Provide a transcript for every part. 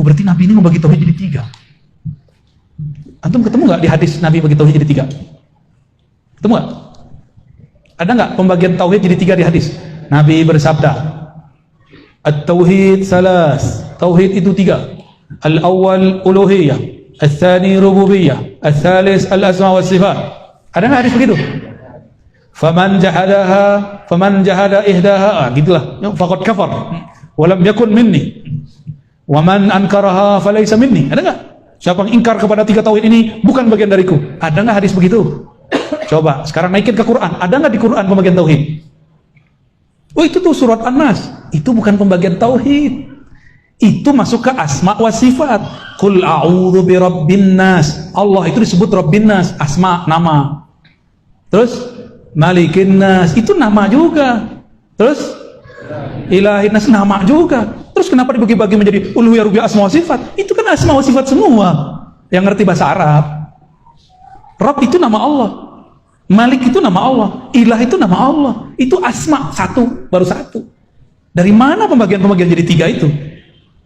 berarti Nabi ini membagi tauhid jadi 3. Antum ketemu nggak di hadis Nabi bagi tauhid jadi 3? Ketemu nggak? Ada nggak pembagian tauhid jadi 3 di hadis? Nabi bersabda, At-tauhid salas. Tauhid itu 3. Al-awwal uluhiyah, al-thani rububiyah, al-thalis al-asma wa sifat. Ada nggak hadis begitu? Faman jahada ihdaha, gitulah. Faqad kafar. Walam yakun minni. Waman ankaraha falaysa minni. Ada nggak? Siapa yang ingkar kepada 3 tauhid ini bukan bagian dariku. Ada nggak hadis begitu? Coba sekarang naikin ke Quran. Ada nggak di Quran pembagian tauhid? Oh, itu tuh surat An-Nas. Itu bukan pembagian tauhid. Itu masuk ke asma wa sifat. Qul a'udzu birabbin nas. Allah itu disebut Rabbin nas, asma, nama. Terus Malikin nas, itu nama juga. Terus Ilahin nas, nama juga. Terus kenapa dibagi-bagi menjadi uluhiyah, rububiyah, asma wa sifat? Itu kan asma wa sifat semua. Yang ngerti bahasa Arab. Rabb itu nama Allah. Malik itu nama Allah. Ilah itu nama Allah. Itu asma, satu, baru satu. Dari mana pembagian-pembagian jadi 3 itu?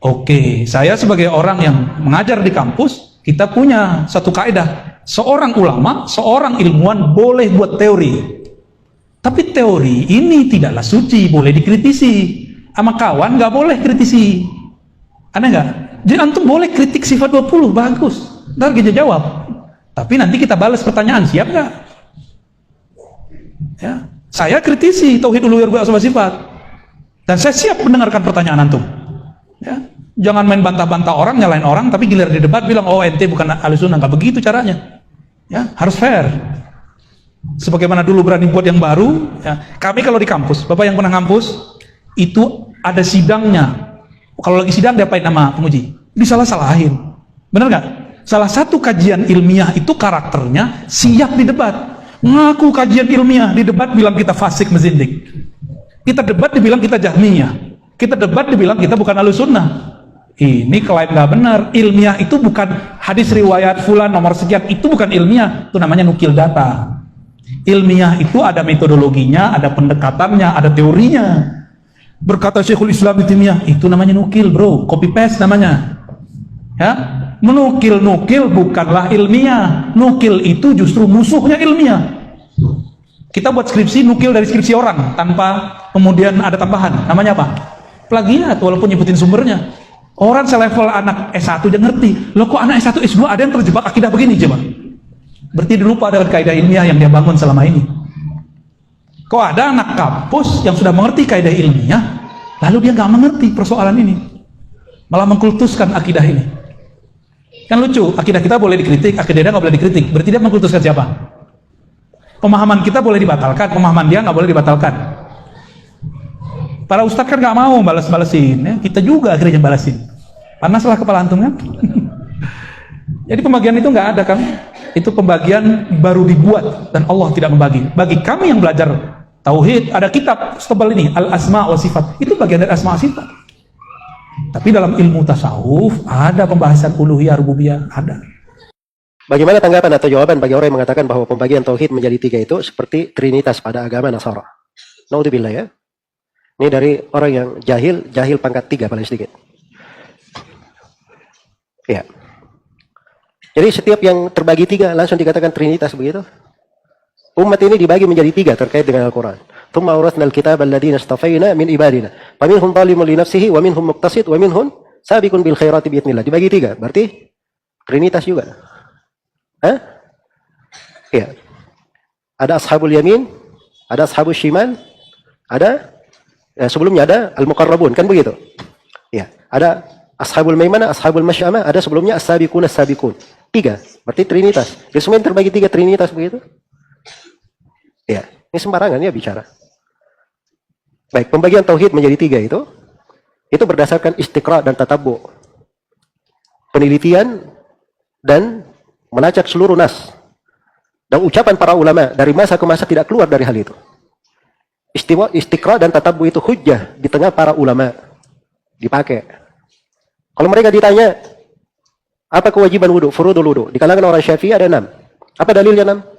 Oke, saya sebagai orang yang mengajar di kampus, kita punya satu kaidah. Seorang ulama, seorang ilmuwan boleh buat teori. Tapi teori ini tidaklah suci, boleh dikritisi. Sama kawan nggak boleh kritisi. Aneh nggak? Jadi antum boleh kritik sifat 20, bagus. Ntar kita jawab. Tapi nanti kita balas pertanyaan, siap nggak? Ya, saya kritisi tauhid uluhiyah rububiyah asma sifat. Dan saya siap mendengarkan pertanyaan antum. Ya, jangan main bantah-bantah orang, nyalain orang, tapi gilir di debat bilang, oh ente bukan ahlussunnah. Nggak begitu caranya. Ya, harus fair. Sebagaimana dulu berani buat yang baru. Ya. Kami kalau di kampus, bapak yang pernah ngampus, itu ada sidangnya. Kalau lagi sidang diapain nama penguji? Disalah-salahin. Bener nggak? Salah satu kajian ilmiah itu karakternya siap di debat. Ngaku kajian ilmiah, di debat bilang kita fasik mezindik. Kita debat dibilang kita jahmiyah. Kita debat dibilang kita bukan ahlussunnah. Ini klaim nggak benar. Ilmiah itu bukan hadis riwayat fulan nomor sekian, itu bukan ilmiah, itu namanya nukil data. Ilmiah itu ada metodologinya, ada pendekatannya, ada teorinya. Berkata Syekhul Islam Ibnu Taimiyah, itu namanya nukil, bro, copy paste namanya. Ya, menukil bukanlah ilmiah. Nukil itu justru musuhnya ilmiah. Kita buat skripsi, nukil dari skripsi orang tanpa kemudian ada tambahan. Namanya apa? Plagiat, walaupun nyebutin sumbernya. Orang selevel anak S1 aja ngerti. Loh kok anak S1, S2 ada yang terjebak akidah begini, coba. Berarti dia lupa dengan kaidah ilmiah yang dia bangun selama ini. Kok ada anak kampus yang sudah mengerti kaidah ilmiah, lalu dia nggak mengerti persoalan ini, malah mengkultuskan akidah ini. Kan lucu, akidah kita boleh dikritik, akidah dia nggak boleh dikritik. Berarti dia mengkultuskan siapa? Pemahaman kita boleh dibatalkan, pemahaman dia nggak boleh dibatalkan. Para ustadz kan nggak mau balas-balesin, ya? Kita juga akhirnya balasin. Panaslah kepala antum kan? Jadi pembagian itu nggak ada kan? Itu pembagian baru dibuat dan Allah tidak membagi. Bagi kami yang belajar tauhid, ada kitab setebal ini, Al-Asma wa Sifat. Itu bagian dari asma wa sifat. Tapi dalam ilmu tasawuf ada pembahasan uluhiyah rububiyah, ada. Bagaimana tanggapan atau jawaban bagi orang yang mengatakan bahwa pembagian tauhid menjadi 3 itu seperti trinitas pada agama Nasara? Naudzubillah ya. Ini dari orang yang jahil pangkat 3 paling sedikit. Ya. Jadi setiap yang terbagi 3 langsung dikatakan trinitas begitu. Umat ini dibagi menjadi 3 terkait dengan Al-Quran. Tsumma awratsnal kitaba alladziina istafaina min ibadina. Faminhum zalimun li nafsihi wa minhum muqtasid wa minhum sabiqun bil khairati bi idznillah. Dibagi 3, berarti trinitas juga. Hah? Ya. Ada ashabul yamin, ada ashabul shimal, ada sebelumnya ada al-muqarrabun, kan begitu? Ya, ada ashabul maimana, ashabul masy'amah, ada sebelumnya as-sabiqun as-sabiqun. 3, berarti trinitas. Jadi semua yang terbagi 3 trinitas begitu? Ya, ini sembarangan ya bicara. Baik, pembagian tauhid menjadi 3 itu berdasarkan istiqra dan tatabbu. Penelitian dan melacak seluruh nas. Dan ucapan para ulama dari masa ke masa tidak keluar dari hal itu. Istiqra dan tatabbu itu hujjah di tengah para ulama. Dipakai. Kalau mereka ditanya, apa kewajiban wudu, furudul wudu? Di kalangan orang Syafi'i ada 6. Apa dalilnya 6?